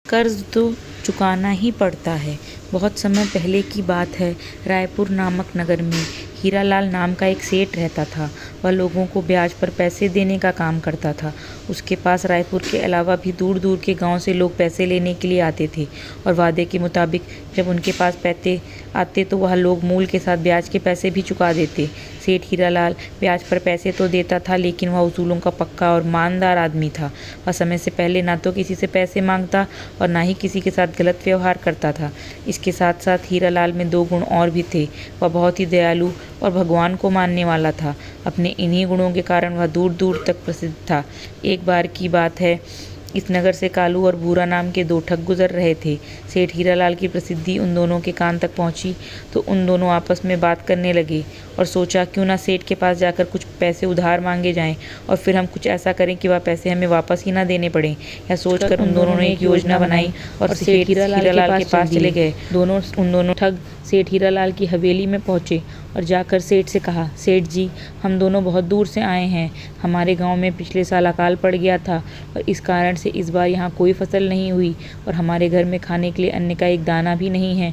कर्ज तो चुकाना ही पड़ता है। बहुत समय पहले की बात है, रायपुर नामक नगर में हीरालाल नाम का एक सेठ रहता था। वह लोगों को ब्याज पर पैसे देने का काम करता था। उसके पास रायपुर के अलावा भी दूर दूर के गांव से लोग पैसे लेने के लिए आते थे और वादे के मुताबिक जब उनके पास पैसे आते तो वह लोग मूल के साथ ब्याज के पैसे भी चुका देते। सेठ हीरालाल ब्याज पर पैसे तो देता था, लेकिन वह उसूलों का पक्का और ईमानदार आदमी था। वह समय से पहले ना तो किसी से पैसे मांगता और ना ही किसी के साथ गलत व्यवहार करता था। इसके साथ साथ हीरालाल में 2 गुण और भी थे। वह बहुत ही दयालु और भगवान को मानने वाला था। अपने इन्हीं गुणों के कारण वह दूर दूर तक प्रसिद्ध था। एक बार की बात है, इस नगर से कालू और भूरा नाम के 2 ठग गुजर रहे थे। सेठ हीरालाल की प्रसिद्धि उन दोनों के कान तक पहुंची तो उन दोनों आपस में बात करने लगे और सोचा क्यों ना सेठ के पास जाकर कुछ पैसे उधार मांगे जाएं और फिर हम कुछ ऐसा करें कि वह पैसे हमें वापस ही ना देने पड़े। यह सोचकर उन दोनों ने एक योजना बनाई और सेठ हीरालाल के पास चले गए। उन दोनों ठग सेठ हीरालाल की हवेली में पहुंचे और जाकर सेठ से कहा, सेठ जी, हम दोनों बहुत दूर से आए हैं। हमारे गांव में पिछले साल अकाल पड़ गया था और इस कारण से इस बार यहाँ कोई फसल नहीं हुई और हमारे घर में खाने के लिए अन्न का एक दाना भी नहीं है।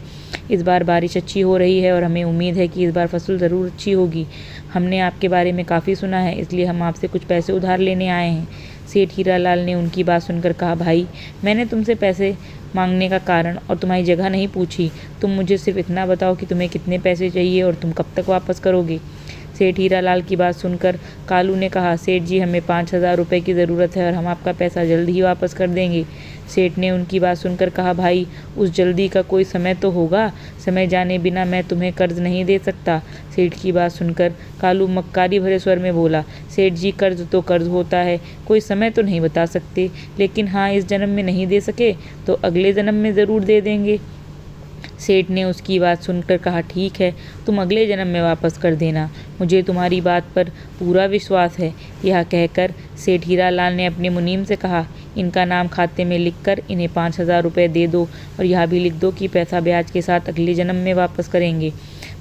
इस बार बारिश अच्छी हो रही है और हमें उम्मीद है कि इस बार फसल ज़रूर अच्छी होगी। हमने आपके बारे में काफ़ी सुना है, इसलिए हम आपसे कुछ पैसे उधार लेने आए हैं। सेठ हीरालाल ने उनकी बात सुनकर कहा, भाई, मैंने तुमसे पैसे मांगने का कारण और तुम्हारी जगह नहीं पूछी। तुम मुझे सिर्फ इतना बताओ कि तुम्हें कितने पैसे चाहिए और तुम कब तक वापस करोगे। सेठ हीरालाल की बात सुनकर कालू ने कहा, सेठ जी, हमें 5,000 रुपये की ज़रूरत है और हम आपका पैसा जल्द ही वापस कर देंगे। सेठ ने उनकी बात सुनकर कहा, भाई, उस जल्दी का कोई समय तो होगा। समय जाने बिना मैं तुम्हें कर्ज नहीं दे सकता। सेठ की बात सुनकर कालू मक्कारी भरे स्वर में बोला, सेठ जी, कर्ज तो कर्ज होता है, कोई समय तो नहीं बता सकते, लेकिन हाँ, इस जन्म में नहीं दे सके तो अगले जन्म में ज़रूर दे देंगे। सेठ ने उसकी बात सुनकर कहा, ठीक है, तुम अगले जन्म में वापस कर देना, मुझे तुम्हारी बात पर पूरा विश्वास है। यह कहकर सेठ हीरालाल ने अपने मुनीम से कहा, इनका नाम खाते में लिखकर इन्हें 5,000 रुपये दे दो और यह भी लिख दो कि पैसा ब्याज के साथ अगले जन्म में वापस करेंगे।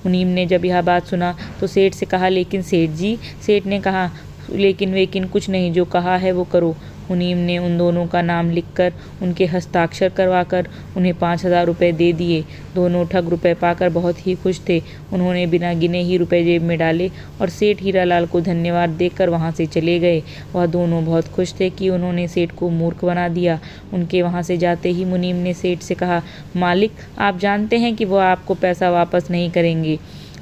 मुनीम ने जब यह बात सुना तो सेठ से कहा, लेकिन सेठ जी। सेठ ने कहा, लेकिन कुछ नहीं, जो कहा है वो करो। मुनीम ने उन दोनों का नाम लिखकर उनके हस्ताक्षर करवाकर उन्हें 5,000 रुपये दे दिए। दोनों ठग रुपये पाकर बहुत ही खुश थे। उन्होंने बिना गिने ही रुपये जेब में डाले और सेठ हीरालाल को धन्यवाद देकर वहां से चले गए। वह दोनों बहुत खुश थे कि उन्होंने सेठ को मूर्ख बना दिया। उनके वहां से जाते ही मुनीम ने सेठ से कहा, मालिक, आप जानते हैं कि वह आपको पैसा वापस नहीं करेंगे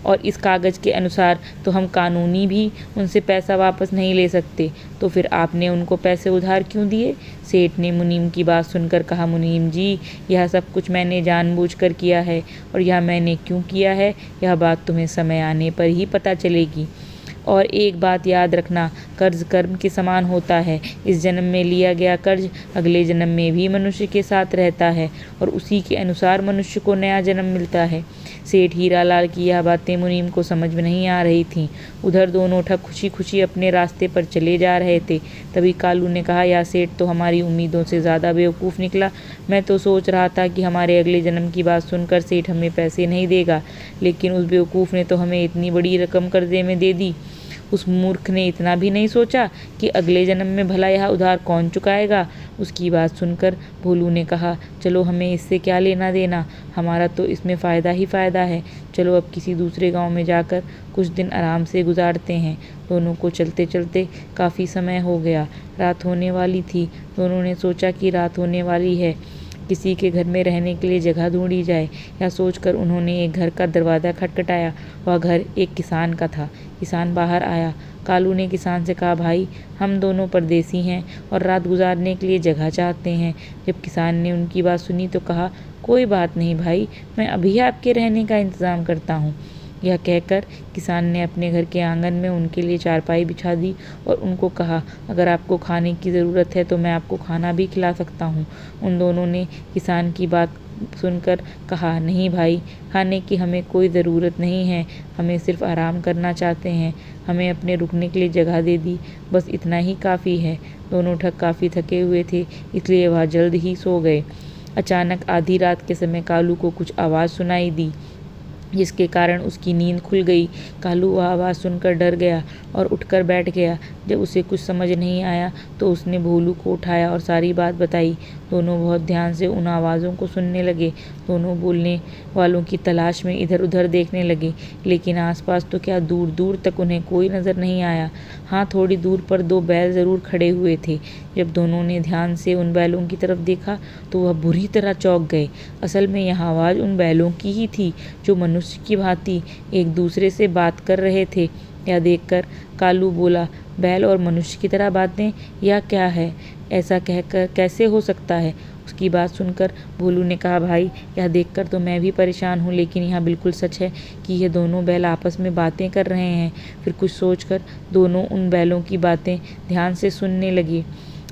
और इस कागज़ के अनुसार तो हम कानूनी भी उनसे पैसा वापस नहीं ले सकते, तो फिर आपने उनको पैसे उधार क्यों दिए। सेठ ने मुनीम की बात सुनकर कहा, मुनीम जी, यह सब कुछ मैंने जानबूझकर किया है और यह मैंने क्यों किया है, यह बात तुम्हें समय आने पर ही पता चलेगी। और एक बात याद रखना, कर्ज कर्म के समान होता है। इस जन्म में लिया गया कर्ज अगले जन्म में भी मनुष्य के साथ रहता है और उसी के अनुसार मनुष्य को नया जन्म मिलता है। सेठ हीरालाल की यह बातें मुनीम को समझ में नहीं आ रही थीं। उधर दोनों ठग खुशी खुशी अपने रास्ते पर चले जा रहे थे। तभी कालू ने कहा, यह सेठ तो हमारी उम्मीदों से ज़्यादा बेवकूफ़ निकला। मैं तो सोच रहा था कि हमारे अगले जन्म की बात सुनकर सेठ हमें पैसे नहीं देगा, लेकिन उस बेवकूफ़ ने तो हमें इतनी बड़ी रकम कर्जे में दे दी। उस मूर्ख ने इतना भी नहीं सोचा कि अगले जन्म में भला यह उधार कौन चुकाएगा। उसकी बात सुनकर भोलू ने कहा, चलो, हमें इससे क्या लेना देना, हमारा तो इसमें फ़ायदा ही फ़ायदा है। चलो अब किसी दूसरे गांव में जाकर कुछ दिन आराम से गुजारते हैं। दोनों को चलते चलते काफ़ी समय हो गया। रात होने वाली थी। दोनों ने सोचा कि रात होने वाली है, किसी के घर में रहने के लिए जगह ढूंढी जाए। यह सोचकर उन्होंने एक घर का दरवाज़ा खटखटाया। वह घर एक किसान का था। किसान बाहर आया। कालू ने किसान से कहा, भाई, हम दोनों परदेसी हैं और रात गुजारने के लिए जगह चाहते हैं। जब किसान ने उनकी बात सुनी तो कहा, कोई बात नहीं भाई, मैं अभी आपके रहने का इंतज़ाम करता हूँ। यह कहकर किसान ने अपने घर के आंगन में उनके लिए चारपाई बिछा दी और उनको कहा, अगर आपको खाने की ज़रूरत है तो मैं आपको खाना भी खिला सकता हूँ। उन दोनों ने किसान की बात सुनकर कहा, नहीं भाई, खाने की हमें कोई ज़रूरत नहीं है, हमें सिर्फ आराम करना चाहते हैं। हमें अपने रुकने के लिए जगह दे दी, बस इतना ही काफ़ी है। दोनों ठग काफ़ी थके हुए थे, इसलिए वह जल्द ही सो गए। अचानक आधी रात के समय कालू को कुछ आवाज़ सुनाई दी, जिसके कारण उसकी नींद खुल गई। कालू वह आवाज़ सुनकर डर गया और उठकर बैठ गया। जब उसे कुछ समझ नहीं आया तो उसने भोलू को उठाया और सारी बात बताई। दोनों बहुत ध्यान से उन आवाज़ों को सुनने लगे। दोनों बोलने वालों की तलाश में इधर उधर देखने लगे, लेकिन आसपास तो क्या, दूर दूर तक उन्हें कोई नज़र नहीं आया। हाँ, थोड़ी दूर पर 2 बैल ज़रूर खड़े हुए थे। जब दोनों ने ध्यान से उन बैलों की तरफ देखा तो वह बुरी तरह चौंक गए। असल में यह आवाज़ उन बैलों की ही थी जो मनुष्य की भांति एक दूसरे से बात कर रहे थे। यह देखकर कालू बोला, बैल और मनुष्य की तरह बातें, यह क्या है? ऐसा कहकर कैसे हो सकता है? उसकी बात सुनकर भोलू ने कहा, भाई, यह देखकर तो मैं भी परेशान हूँ, लेकिन यह बिल्कुल सच है कि ये दोनों बैल आपस में बातें कर रहे हैं। फिर कुछ सोचकर दोनों उन बैलों की बातें ध्यान से सुनने लगे।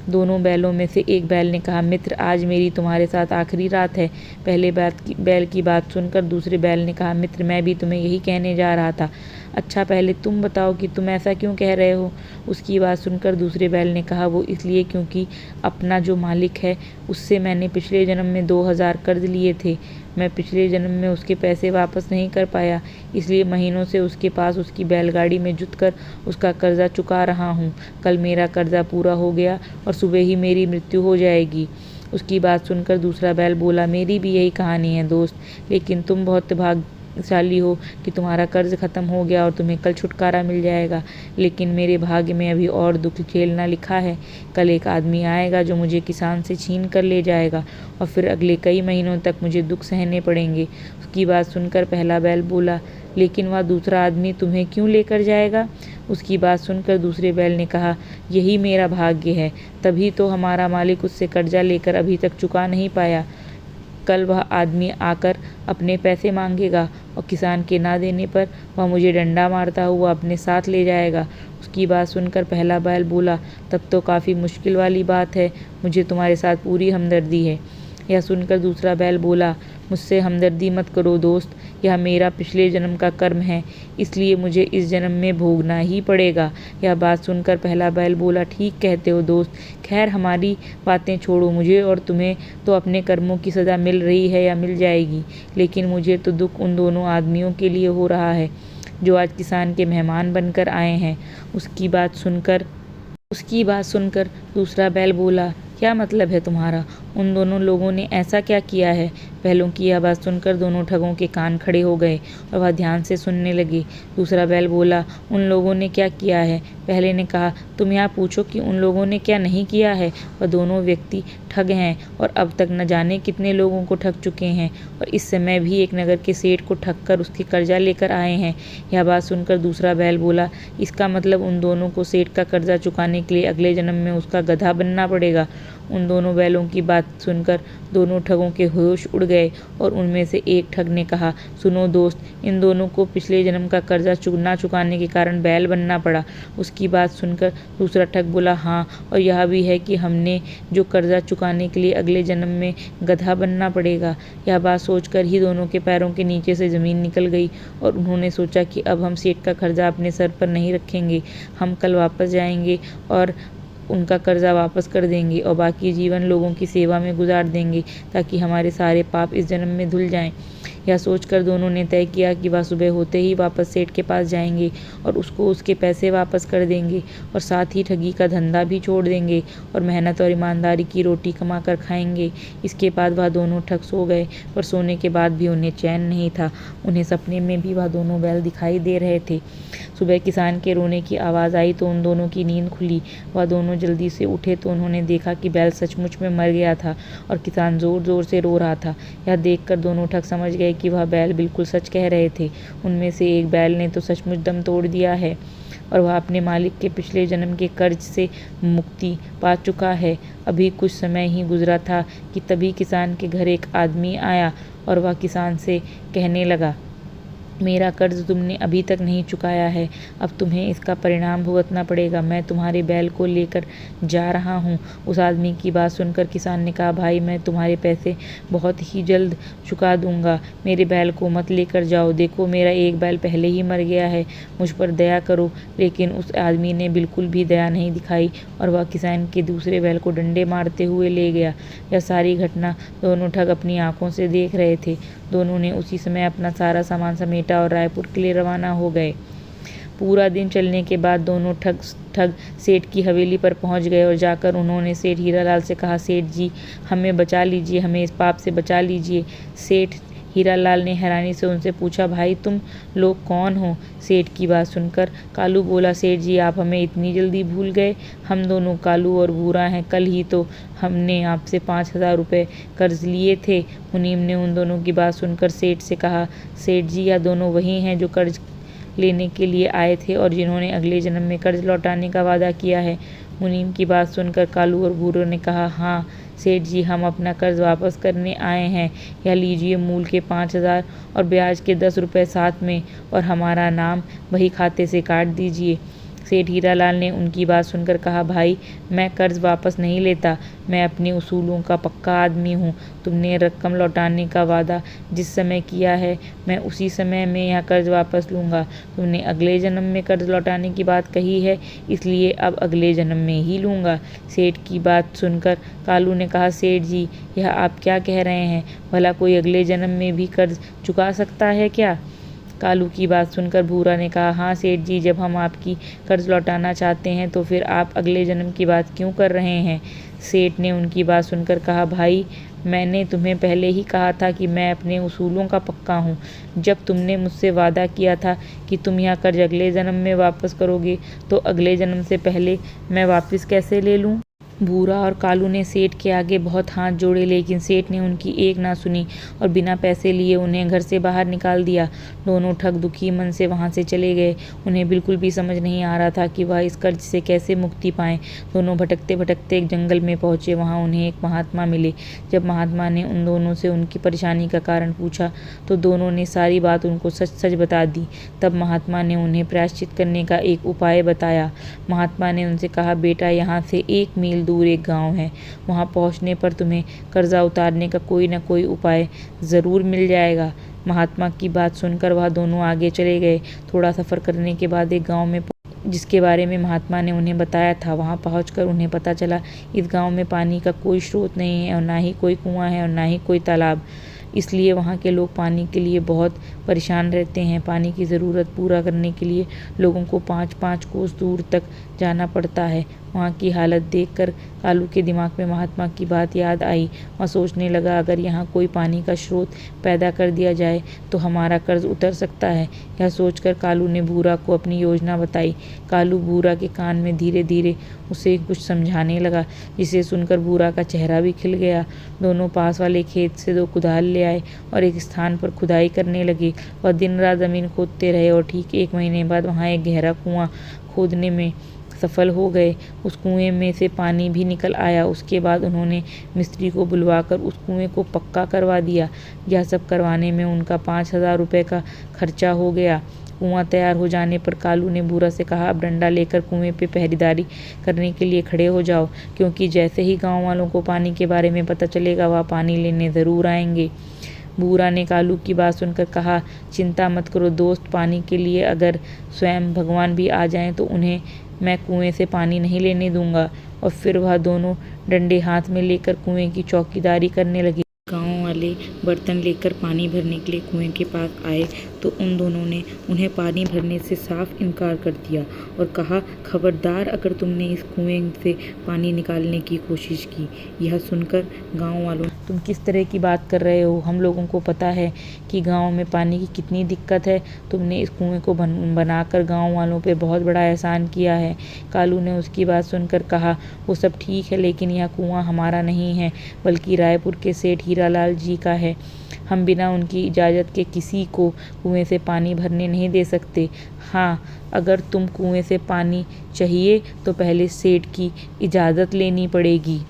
दोनों बैलों में से एक बैल ने कहा, मित्र, आज मेरी तुम्हारे साथ आखिरी रात है। पहले बैल की बात सुनकर दूसरे बैल ने कहा, मित्र, मैं भी तुम्हें यही कहने जा रहा था। अच्छा, पहले तुम बताओ कि तुम ऐसा क्यों कह रहे हो? उसकी बात सुनकर दूसरे बैल ने कहा, वो इसलिए क्योंकि अपना जो मालिक है उससे मैंने पिछले जन्म में 2000 कर्ज लिए थे। मैं पिछले जन्म में उसके पैसे वापस नहीं कर पाया, इसलिए महीनों से उसके पास उसकी बैलगाड़ी में जुत कर उसका कर्जा चुका रहा हूँ। कल मेरा कर्जा पूरा हो गया और सुबह ही मेरी मृत्यु हो जाएगी। उसकी बात सुनकर दूसरा बैल बोला, मेरी भी यही कहानी है दोस्त, लेकिन तुम बहुत भाग्यशाली हो कि तुम्हारा कर्ज खत्म हो गया और तुम्हें कल छुटकारा मिल जाएगा। लेकिन मेरे भाग्य में अभी और दुख झेलना लिखा है। कल एक आदमी आएगा जो मुझे किसान से छीन कर ले जाएगा और फिर अगले कई महीनों तक मुझे दुख सहने पड़ेंगे। उसकी बात सुनकर पहला बैल बोला, लेकिन वह दूसरा आदमी तुम्हें क्यों लेकर जाएगा? उसकी बात सुनकर दूसरे बैल ने कहा, यही मेरा भाग्य है, तभी तो हमारा मालिक उससे कर्जा लेकर अभी तक चुका नहीं पाया। कल वह आदमी आकर अपने पैसे मांगेगा और किसान के ना देने पर वह मुझे डंडा मारता हुआ अपने साथ ले जाएगा। उसकी बात सुनकर पहला बैल बोला, तब तो काफ़ी मुश्किल वाली बात है, मुझे तुम्हारे साथ पूरी हमदर्दी है। यह सुनकर दूसरा बैल बोला, मुझसे हमदर्दी मत करो दोस्त, यह मेरा पिछले जन्म का कर्म है, इसलिए मुझे इस जन्म में भोगना ही पड़ेगा। यह बात सुनकर पहला बैल बोला, ठीक कहते हो दोस्त, खैर हमारी बातें छोड़ो, मुझे और तुम्हें तो अपने कर्मों की सज़ा मिल रही है या मिल जाएगी, लेकिन मुझे तो दुख उन दोनों आदमियों के लिए हो रहा है जो आज किसान के मेहमान बनकर आए हैं। उसकी बात सुनकर दूसरा बैल बोला, क्या मतलब है तुम्हारा? उन दोनों लोगों ने ऐसा क्या किया है? बैलों की यह बात सुनकर दोनों ठगों के कान खड़े हो गए और वह ध्यान से सुनने लगे। दूसरा बैल बोला, उन लोगों ने क्या किया है? पहले ने कहा, तुम यहाँ पूछो कि उन लोगों ने क्या नहीं किया है। वह दोनों व्यक्ति ठग हैं और अब तक न जाने कितने लोगों को ठग चुके हैं और इस समय भी एक नगर के सेठ को ठग कर उसके कर्जा लेकर आए हैं। यह बात सुनकर दूसरा बैल बोला, इसका मतलब उन दोनों को सेठ का कर्जा चुकाने के लिए अगले जन्म में उसका गधा बनना पड़ेगा। उन दोनों बैलों की बात सुनकर दोनों ठगों के होश उड़ गए और उनमें से एक ठग ने कहा, सुनो दोस्त, इन दोनों को पिछले जन्म का कर्जा ना चुकाने के कारण बैल बनना पड़ा। उसकी बात सुनकर दूसरा ठग बोला, हाँ, और यह भी है कि हमने जो कर्जा चुकाने के लिए अगले जन्म में गधा बनना पड़ेगा। यह बात सोचकर ही दोनों के पैरों के नीचे से ज़मीन निकल गई और उन्होंने सोचा कि अब हम सेठ का कर्जा अपने सर पर नहीं रखेंगे, हम कल वापस जाएंगे और उनका कर्जा वापस कर देंगे और बाकी जीवन लोगों की सेवा में गुजार देंगे ताकि हमारे सारे पाप इस जन्म में धुल जाएं। यह सोचकर दोनों ने तय किया कि वह सुबह होते ही वापस सेठ के पास जाएंगे और उसको उसके पैसे वापस कर देंगे और साथ ही ठगी का धंधा भी छोड़ देंगे और मेहनत और ईमानदारी की रोटी कमा कर खाएंगे। इसके बाद वह दोनों ठग सो गए, पर सोने के बाद भी उन्हें चैन नहीं था। उन्हें सपने में भी वह दोनों बैल दिखाई दे रहे थे। सुबह किसान के रोने की आवाज़ आई तो उन दोनों की नींद खुली। वह दोनों जल्दी से उठे तो उन्होंने देखा कि बैल सचमुच में मर गया था और किसान ज़ोर ज़ोर से रो रहा था। यह देखकर दोनों ठग समझ गए कि वह बैल बिल्कुल सच कह रहे थे। उनमें से एक बैल ने तो सचमुच दम तोड़ दिया है और वह अपने मालिक के पिछले जन्म के कर्ज से मुक्ति पा चुका है। अभी कुछ समय ही गुजरा था कि तभी किसान के घर एक आदमी आया और वह किसान से कहने लगा, मेरा कर्ज तुमने अभी तक नहीं चुकाया है, अब तुम्हें इसका परिणाम भुगतना पड़ेगा। मैं तुम्हारे बैल को लेकर जा रहा हूँ। उस आदमी की बात सुनकर किसान ने कहा, भाई, मैं तुम्हारे पैसे बहुत ही जल्द चुका दूंगा, मेरे बैल को मत लेकर जाओ। देखो, मेरा एक बैल पहले ही मर गया है, मुझ पर दया करो। लेकिन उस आदमी ने बिल्कुल भी दया नहीं दिखाई और वह किसान के दूसरे बैल को डंडे मारते हुए ले गया। यह सारी घटना दोनों ठग अपनी आंखों से देख रहे थे। दोनों ने उसी समय अपना सारा सामान समेटा और रायपुर के लिए रवाना हो गए। पूरा दिन चलने के बाद दोनों ठग ठग सेठ की हवेली पर पहुंच गए और जाकर उन्होंने सेठ हीरालाल से कहा, सेठ जी हमें बचा लीजिए, हमें इस पाप से बचा लीजिए। सेठ हीरालाल ने हैरानी से उनसे पूछा, भाई तुम लोग कौन हो? सेठ की बात सुनकर कालू बोला, सेठ जी आप हमें इतनी जल्दी भूल गए? हम दोनों कालू और भूरा हैं। कल ही तो हमने आपसे 5,000 रुपये कर्ज लिए थे। मुनीम ने उन दोनों की बात सुनकर सेठ से कहा, सेठ जी यह दोनों वही हैं जो कर्ज लेने के लिए आए थे और जिन्होंने अगले जन्म में कर्ज लौटाने का वादा किया है। मुनीम की बात सुनकर कालू और भूरों ने कहा, हाँ सेठ जी हम अपना कर्ज वापस करने आए हैं। यह लीजिए मूल के 5,000 और ब्याज के 10 रुपये साथ में, और हमारा नाम वही खाते से काट दीजिए। सेठ हीरालाल ने उनकी बात सुनकर कहा, भाई मैं कर्ज वापस नहीं लेता, मैं अपने उसूलों का पक्का आदमी हूँ। तुमने रकम लौटाने का वादा जिस समय किया है मैं उसी समय में यह कर्ज वापस लूँगा। तुमने अगले जन्म में कर्ज लौटाने की बात कही है, इसलिए अब अगले जन्म में ही लूँगा। सेठ की बात सुनकर कालू ने कहा, सेठ जी यह आप क्या कह रहे हैं? भला कोई अगले जन्म में भी कर्ज चुका सकता है क्या? कालू की बात सुनकर भूरा ने कहा, हाँ सेठ जी जब हम आपकी कर्ज लौटाना चाहते हैं तो फिर आप अगले जन्म की बात क्यों कर रहे हैं? सेठ ने उनकी बात सुनकर कहा, भाई मैंने तुम्हें पहले ही कहा था कि मैं अपने उसूलों का पक्का हूँ। जब तुमने मुझसे वादा किया था कि तुम यह कर्ज अगले जन्म में वापस करोगे, तो अगले जन्म से पहले मैं वापस कैसे ले लूँ? भूरा और कालू ने सेठ के आगे बहुत हाथ जोड़े, लेकिन सेठ ने उनकी एक ना सुनी और बिना पैसे लिए उन्हें घर से बाहर निकाल दिया। दोनों ठग दुखी मन से वहां से चले गए। उन्हें बिल्कुल भी समझ नहीं आ रहा था कि वह इस कर्ज से कैसे मुक्ति पाएं। दोनों भटकते भटकते एक जंगल में पहुंचे। वहां उन्हें एक महात्मा मिले। जब महात्मा ने उन दोनों से उनकी परेशानी का कारण पूछा तो दोनों ने सारी बात उनको सच सच बता दी। तब महात्मा ने उन्हें प्रायश्चित करने का एक उपाय बताया। महात्मा ने उनसे कहा, बेटा यहाँ से 1 मील दूर एक गांव है, वहां पहुंचने पर तुम्हें कर्जा उतारने का कोई न कोई उपाय ज़रूर मिल जाएगा। महात्मा की बात सुनकर वह दोनों आगे चले गए। थोड़ा सफ़र करने के बाद एक गांव में जिसके बारे में महात्मा ने उन्हें बताया था, वहां पहुंचकर उन्हें पता चला इस गांव में पानी का कोई स्रोत नहीं है और ना ही कोई कुआं है और ना ही कोई तालाब। इसलिए वहाँ के लोग पानी के लिए बहुत परेशान रहते हैं। पानी की ज़रूरत पूरा करने के लिए लोगों को 5-5 कोस दूर तक जाना पड़ता है। वहाँ की हालत देखकर कालू के दिमाग में महात्मा की बात याद आई। वह सोचने लगा, अगर यहाँ कोई पानी का स्रोत पैदा कर दिया जाए तो हमारा कर्ज उतर सकता है। यह सोचकर कालू ने भूरा को अपनी योजना बताई। कालू भूरा के कान में धीरे धीरे उसे कुछ समझाने लगा, जिसे सुनकर भूरा का चेहरा भी खिल गया। दोनों पास वाले खेत से 2 कुदाल ले आए और एक स्थान पर खुदाई करने लगे। वह दिन रात ज़मीन खोदते रहे और ठीक 1 महीने बाद वहाँ एक गहरा कुआं खोदने में सफल हो गए। उस कुएं में से पानी भी निकल आया। उसके बाद उन्होंने मिस्त्री को बुलवाकर उस कुएं को पक्का करवा दिया। यह सब करवाने में उनका 5,000 रुपये का खर्चा हो गया। कुआं तैयार हो जाने पर कालू ने भूरा से कहा, अब डंडा लेकर कुएं पे पहरेदारी करने के लिए खड़े हो जाओ, क्योंकि जैसे ही गाँव वालों को पानी के बारे में पता चलेगा वह पानी लेने ज़रूर आएंगे। भूरा ने कालू की बात सुनकर कहा, चिंता मत करो दोस्त, पानी के लिए अगर स्वयं भगवान भी आ जाएं तो उन्हें मैं कुएं से पानी नहीं लेने दूंगा। और फिर वह दोनों डंडे हाथ में लेकर कुएं की चौकीदारी करने लगे। गाँव वाले बर्तन लेकर पानी भरने के लिए कुएं के पास आए तो उन दोनों ने उन्हें पानी भरने से साफ इनकार कर दिया और कहा, खबरदार अगर तुमने इस कुएं से पानी निकालने की कोशिश की। यह सुनकर गांव वालों, तुम किस तरह की बात कर रहे हो? हम लोगों को पता है कि गांव में पानी की कितनी दिक्कत है। तुमने इस कुएं को बनाकर गांव वालों पे बहुत बड़ा एहसान किया है। कालू ने उसकी बात सुनकर कहा, वो सब ठीक है, लेकिन यह कुआं हमारा नहीं है, बल्कि रायपुर के सेठ हीरालाल जी का है। हम बिना उनकी इजाज़त के किसी को कुएं से पानी भरने नहीं दे सकते। हाँ, अगर तुम कुएं से पानी चाहिए तो पहले सेठ की इजाज़त लेनी पड़ेगी।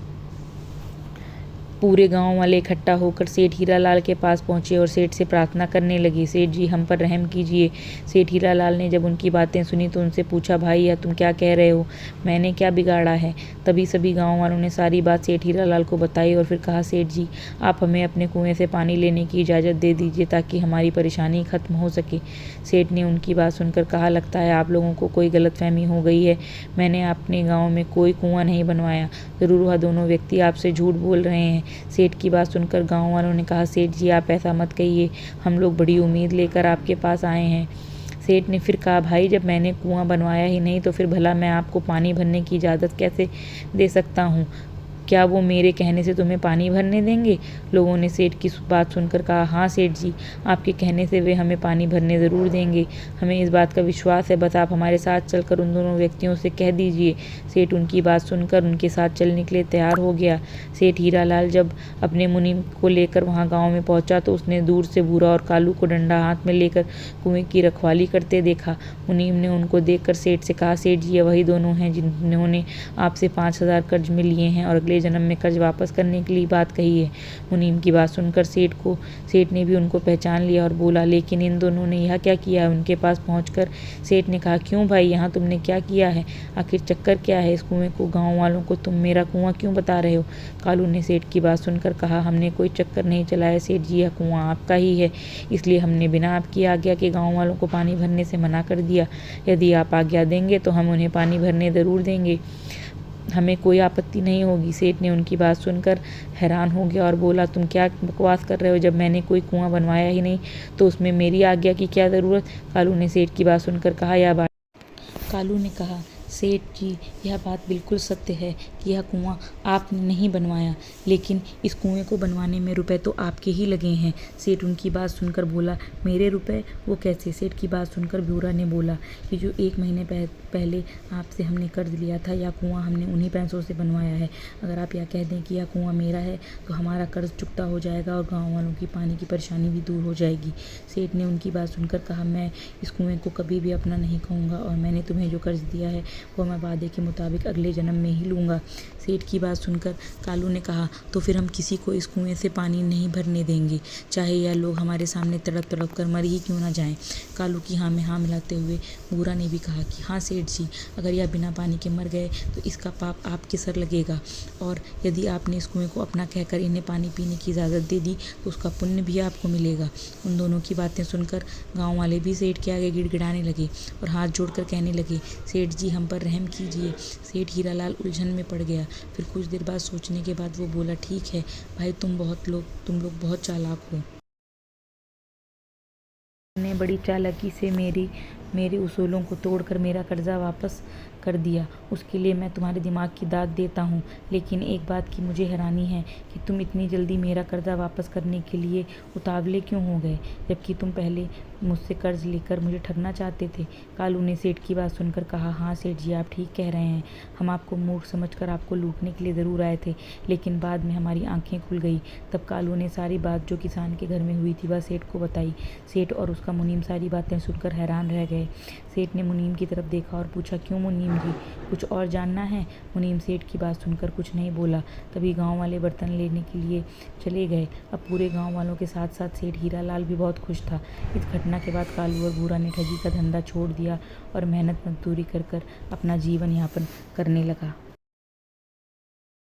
पूरे गांव वाले इकट्ठा होकर सेठ हीरालाल के पास पहुंचे और सेठ से प्रार्थना करने लगे, सेठ जी हम पर रहम कीजिए। सेठ हीरालाल ने जब उनकी बातें सुनी तो उनसे पूछा, भाई यह तुम क्या कह रहे हो? मैंने क्या बिगाड़ा है? तभी सभी गांव वालों ने सारी बात सेठ हीरालाल को बताई और फिर कहा, सेठ जी आप हमें अपने कुएं से पानी लेने की इजाज़त दे दीजिए ताकि हमारी परेशानी खत्म हो सके। सेठ ने उनकी बात सुनकर कहा, लगता है आप लोगों को कोई गलतफहमी हो गई है। मैंने अपने गाँव में कोई कुआं नहीं बनवाया। ज़रूर वह दोनों व्यक्ति आपसे झूठ बोल रहे हैं। सेठ की बात सुनकर गांव वालों ने कहा, सेठ जी आप ऐसा मत कहिए, हम लोग बड़ी उम्मीद लेकर आपके पास आए हैं। सेठ ने फिर कहा, भाई जब मैंने कुआं बनवाया ही नहीं तो फिर भला मैं आपको पानी भरने की इजाज़त कैसे दे सकता हूँ? क्या वो मेरे कहने से तुम्हें पानी भरने देंगे? लोगों ने सेठ की बात सुनकर कहा, हाँ सेठ जी, आपके कहने से वे हमें पानी भरने ज़रूर देंगे। हमें इस बात का विश्वास है, बस आप हमारे साथ चलकर उन दोनों व्यक्तियों से कह दीजिए। सेठ उनकी बात सुनकर उनके साथ चलने के लिए तैयार हो गया। सेठ हीरालाल जब अपने मुनीम को लेकर वहाँ गाँव में पहुँचा तो उसने दूर से भूरा और कालू को डंडा हाथ में लेकर कुएं की रखवाली करते देखा। मुनीम ने उनको देखकर सेठ से कहा, सेठ जी, ये वही दोनों हैं जिन्होंने आपसे 5,000 कर्ज में लिए हैं और अगले जन्म में कर्ज वापस करने के लिए बात कही है। मुनीम की बात सुनकर सेठ ने भी उनको पहचान लिया और बोला, लेकिन इन दोनों ने यह क्या किया है? उनके पास पहुंचकर सेठ ने कहा, क्यों भाई, यहाँ तुमने क्या किया है? आखिर चक्कर क्या है इस कुएं को? गाँव वालों को तुम मेरा कुआं क्यों बता रहे हो? कालू ने सेठ की बात सुनकर कहा, हमने कोई चक्कर नहीं चलाया सेठ जी, यह कुआं आपका ही है, इसलिए हमने बिना आपकी आज्ञा के गाँव वालों को पानी भरने से मना कर दिया। यदि आप आज्ञा देंगे तो हम उन्हें पानी भरने ज़रूर देंगे, हमें कोई आपत्ति नहीं होगी। सेठ ने उनकी बात सुनकर हैरान हो गया और बोला, तुम क्या बकवास कर रहे हो? जब मैंने कोई कुआं बनवाया ही नहीं तो उसमें मेरी आज्ञा की क्या ज़रूरत? कालू ने सेठ की बात सुनकर कहा, कालू ने कहा, सेठ जी, यह बात बिल्कुल सत्य है कि यह कुआं आपने नहीं बनवाया, लेकिन इस कुएं को बनवाने में रुपए तो आपके ही लगे हैं। सेठ उनकी बात सुनकर बोला, मेरे रुपए? वो कैसे? सेठ की बात सुनकर भूरा ने बोला कि जो 1 महीने पहले आपसे हमने कर्ज लिया था, यह कुआं हमने उन्हीं पैसों से बनवाया है। अगर आप यह कह दें कि यह कुआं मेरा है तो हमारा कर्ज चुकता हो जाएगा और गाँव वालों की पानी की परेशानी भी दूर हो जाएगी। सेठ ने उनकी बात सुनकर कहा, मैं इस कुएं को कभी भी अपना नहीं कहूँगा और मैंने तुम्हें जो कर्ज दिया है वो मैं वादे के मुताबिक अगले जन्म में ही लूँगा। सेठ की बात सुनकर कालू ने कहा, तो फिर हम किसी को इस कुएं से पानी नहीं भरने देंगे, चाहे यह लोग हमारे सामने तड़प तड़प कर मर ही क्यों ना जाएं। कालू की हाँ में हाँ मिलाते हुए भूरा ने भी कहा कि हाँ सेठ जी, अगर यह बिना पानी के मर गए तो इसका पाप आपके सर लगेगा, और यदि आपने इस कुएं को अपना कहकर इन्हें पानी पीने की इजाज़त दे दी तो उसका पुण्य भी आपको मिलेगा। उन दोनों की बातें सुनकर गाँव वाले भी सेठ के आगे गिड़गिड़ाने लगे और हाथ जोड़कर कहने लगे, सेठ जी, हम पर रहम कीजिए। सेठ हीरालाल उलझन में पड़ गया। फिर कुछ देर बाद सोचने के बाद वो बोला, ठीक है भाई, तुम लोग बहुत चालाक हो। ने बड़ी चालाकी से मेरे उसूलों को तोड़कर मेरा कर्जा वापस कर दिया, उसके लिए मैं तुम्हारे दिमाग की दाद देता हूँ। लेकिन एक बात की मुझे हैरानी है कि तुम इतनी जल्दी मेरा कर्जा वापस करने के लिए उतावले क्यों हो गए, जबकि तुम पहले मुझसे कर्ज लेकर मुझे ठगना चाहते थे। कालू ने सेठ की बात सुनकर कहा, हाँ सेठ जी, आप ठीक कह रहे हैं, हम आपको मूर्ख समझकर आपको लूटने के लिए ज़रूर आए थे, लेकिन बाद में हमारी आंखें खुल गई। तब कालू ने सारी बात जो किसान के घर में हुई थी वह सेठ को बताई। सेठ और उसका मुनीम सारी बातें सुनकर हैरान रह गए। सेठ ने मुनीम की तरफ देखा और पूछा, क्यों मुनीम जी, कुछ और जानना है? मुनीम सेठ की बात सुनकर कुछ नहीं बोला। तभी गांव वाले बर्तन लेने के लिए चले गए। अब पूरे गांव वालों के साथ साथ सेठ हीरालाल भी बहुत खुश था। इस घटना के बाद कालू और भूरा ने ठगी का धंधा छोड़ दिया और मेहनत मजदूरी कर कर अपना जीवन यापन करने लगा।